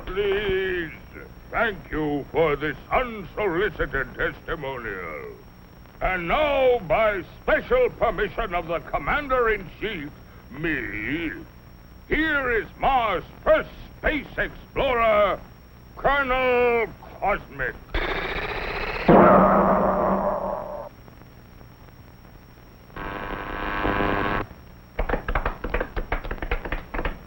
Please, thank you for this unsolicited testimonial. And now, by special permission of the Commander-in-Chief, me, here is Mars' first space explorer, Colonel Cosmic.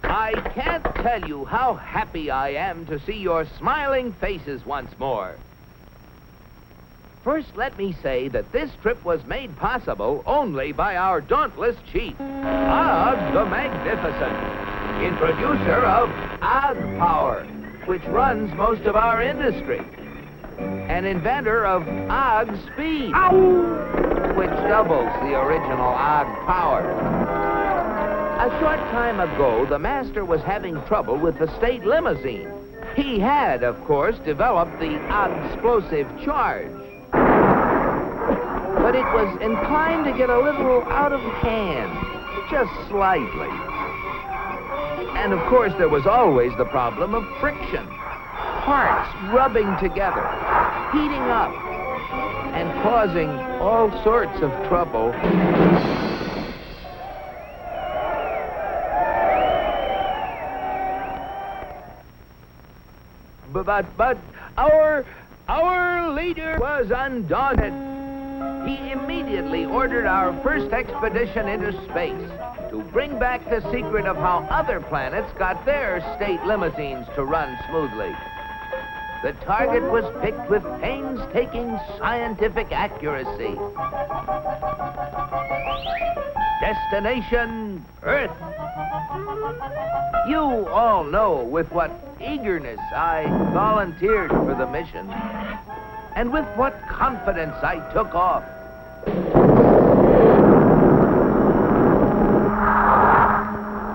I can't tell you how happy I am to see your smiling faces once more. First, let me say that this trip was made possible only by our dauntless chief, Og the Magnificent, introducer of Og Power, which runs most of our industry, and inventor of Og Speed, which doubles the original Og Power. A short time ago, the master was having trouble with the state limousine. He had, of course, developed the explosive charge. But it was inclined to get a little out of hand, just slightly. And, of course, there was always the problem of friction. Parts rubbing together, heating up, and causing all sorts of trouble. But our leader was undaunted. He immediately ordered our first expedition into space to bring back the secret of how other planets got their state limousines to run smoothly. The target was picked with painstaking scientific accuracy. Destination Earth. You all know with what eagerness I volunteered for the mission, and with what confidence I took off.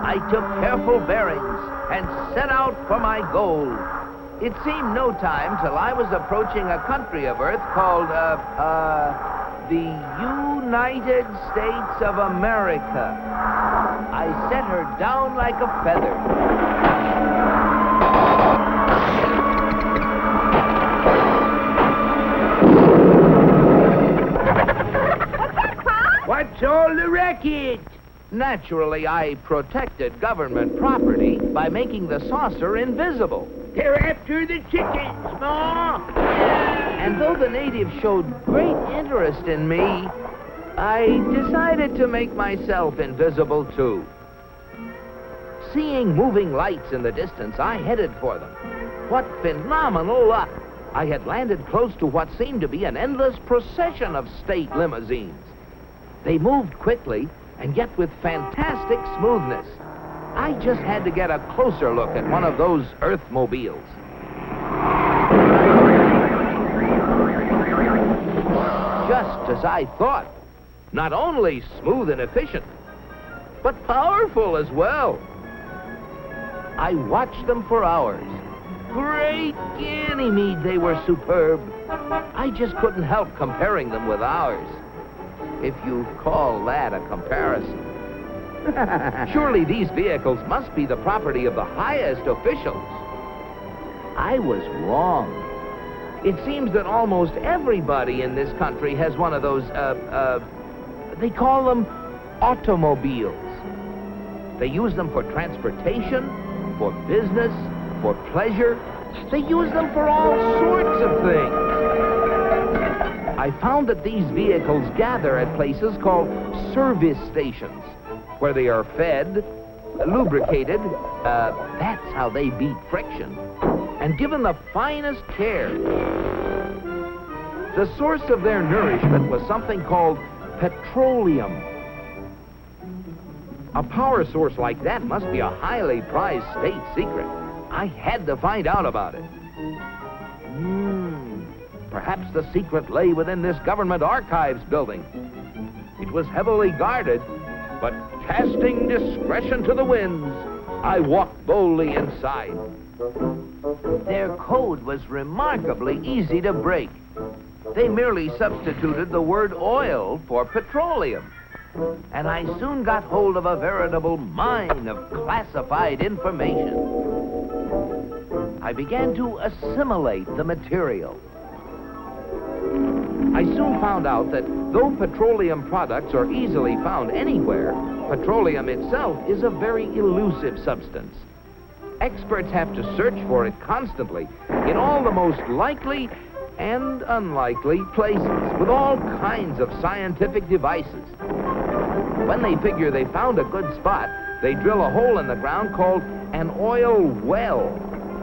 I took careful bearings and set out for my goal. It seemed no time till I was approaching a country of Earth called, the United States of America. I set her down like a feather. What's all the racket? Naturally, I protected government property by making the saucer invisible. They're after the chickens, Ma! And though the natives showed great interest in me, I decided to make myself invisible too. Seeing moving lights in the distance, I headed for them. What phenomenal luck! I had landed close to what seemed to be an endless procession of state limousines. They moved quickly and yet with fantastic smoothness. I just had to get a closer look at one of those Earthmobiles. Just as I thought. Not only smooth and efficient, but powerful as well. I watched them for hours. Great Ganymede, they were superb. I just couldn't help comparing them with ours. If you call that a comparison. Surely these vehicles must be the property of the highest officials. I was wrong. It seems that almost everybody in this country has one of those, they call them automobiles. They use them for transportation, for business, for pleasure. They use them for all sorts of things. I found that these vehicles gather at places called service stations, where they are fed, lubricated, that's how they beat friction, and given the finest care. The source of their nourishment was something called petroleum. A power source like that must be a highly prized state secret. I had to find out about it. Perhaps the secret lay within this government archives building. It was heavily guarded, but casting discretion to the winds, I walked boldly inside. Their code was remarkably easy to break. They merely substituted the word oil for petroleum. And I soon got hold of a veritable mine of classified information. I began to assimilate the material. I soon found out that though petroleum products are easily found anywhere, petroleum itself is a very elusive substance. Experts have to search for it constantly in all the most likely and unlikely places with all kinds of scientific devices. When they figure they found a good spot, they drill a hole in the ground called an oil well,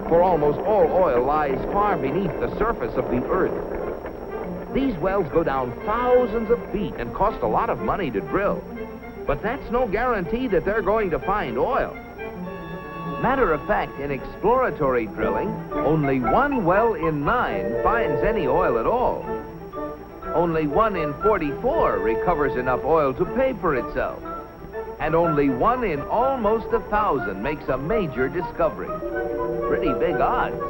for almost all oil lies far beneath the surface of the earth. These wells go down thousands of feet and cost a lot of money to drill. But that's no guarantee that they're going to find oil. Matter of fact, in exploratory drilling, only 1 well in 9 finds any oil at all. Only 1 in 44 recovers enough oil to pay for itself. And only 1 in almost 1,000 makes a major discovery. Pretty big odds.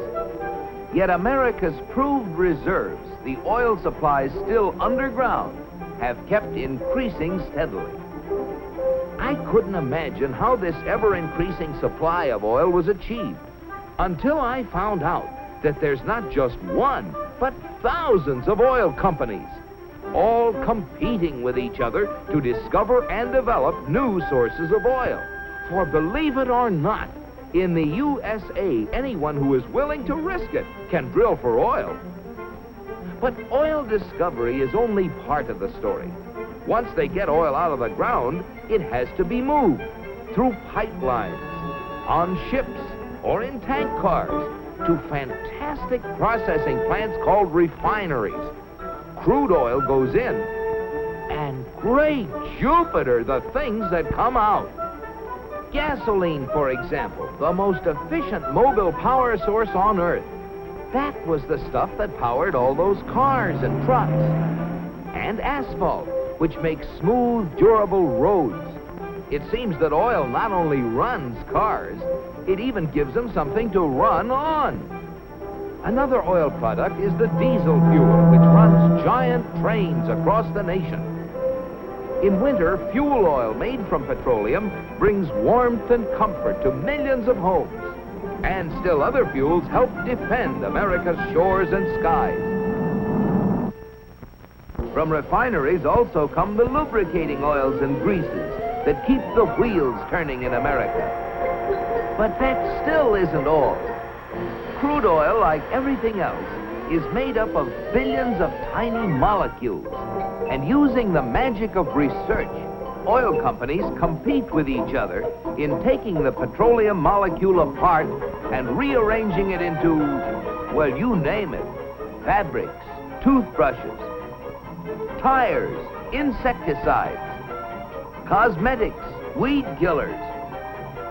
Yet America's proved reserves, the oil supplies still underground, have kept increasing steadily. I couldn't imagine how this ever-increasing supply of oil was achieved until I found out that there's not just 1, but thousands of oil companies, all competing with each other to discover and develop new sources of oil. For believe it or not, in the USA, anyone who is willing to risk it can drill for oil. But oil discovery is only part of the story. Once they get oil out of the ground, it has to be moved through pipelines, on ships, or in tank cars to fantastic processing plants called refineries. Crude oil goes in, and great Jupiter, the things that come out. Gasoline, for example, the most efficient mobile power source on Earth. That was the stuff that powered all those cars and trucks. And asphalt, which makes smooth, durable roads. It seems that oil not only runs cars, it even gives them something to run on. Another oil product is the diesel fuel, which runs giant trains across the nation. In winter, fuel oil made from petroleum brings warmth and comfort to millions of homes. And still other fuels help defend America's shores and skies. From refineries also come the lubricating oils and greases that keep the wheels turning in America. But that still isn't all. Crude oil, like everything else, is made up of billions of tiny molecules. And using the magic of research, oil companies compete with each other in taking the petroleum molecule apart and rearranging it into, well, you name it. Fabrics, toothbrushes, tires, insecticides, cosmetics, weed killers,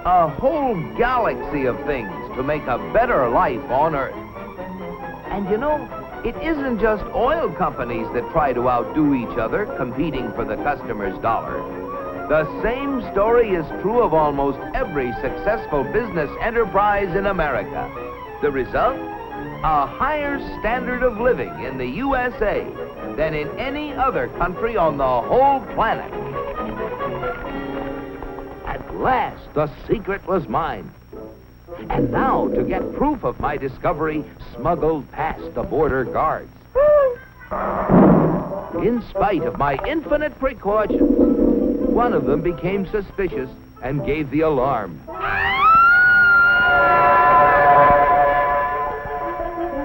a whole galaxy of things to make a better life on Earth. And you know, it isn't just oil companies that try to outdo each other, competing for the customer's dollar. The same story is true of almost every successful business enterprise in America. The result? A higher standard of living in the USA than in any other country on the whole planet. At last, the secret was mine. And now, to get proof of my discovery, smuggled past the border guards. In spite of my infinite precautions, one of them became suspicious and gave the alarm.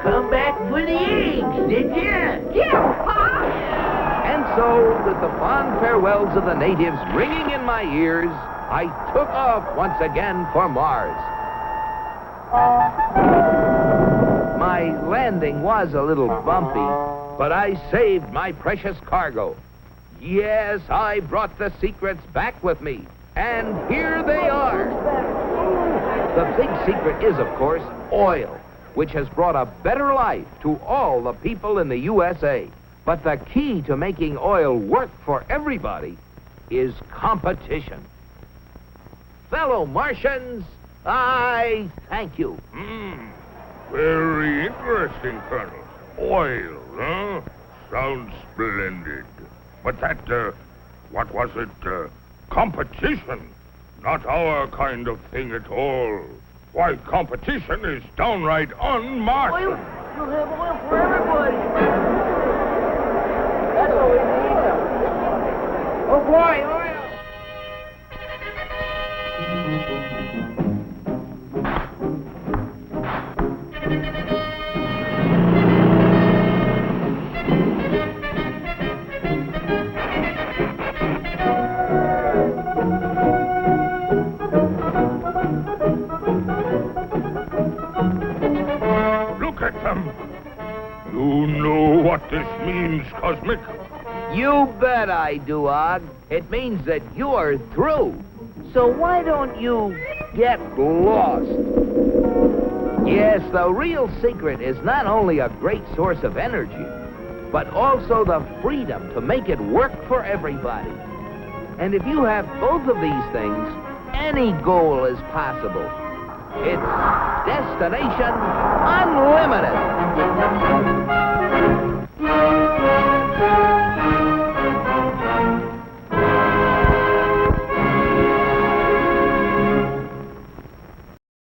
Come back for the eggs, did you? Yeah, Pa! And so, with the fond farewells of the natives ringing in my ears, I took off once again for Mars. My landing was a little bumpy, but I saved my precious cargo. Yes, I brought the secrets back with me, and here they are. The big secret is, of course, oil, which has brought a better life to all the people in the USA. But the key to making oil work for everybody is competition. Fellow Martians, I thank you. Very interesting, Colonel. Oil, huh? Sounds splendid. But that, what was it? Competition. Not our kind of thing at all. Why, competition is downright un-Martian. We'll have oil for everybody. That's what we need. Oh, boy, oil. Look at them. You know what this means, Cosmic? You bet I do, Og. It means that you're through. So why don't you get lost? Yes, the real secret is not only a great source of energy, but also the freedom to make it work for everybody. And if you have both of these things, any goal is possible. It's Destination Unlimited.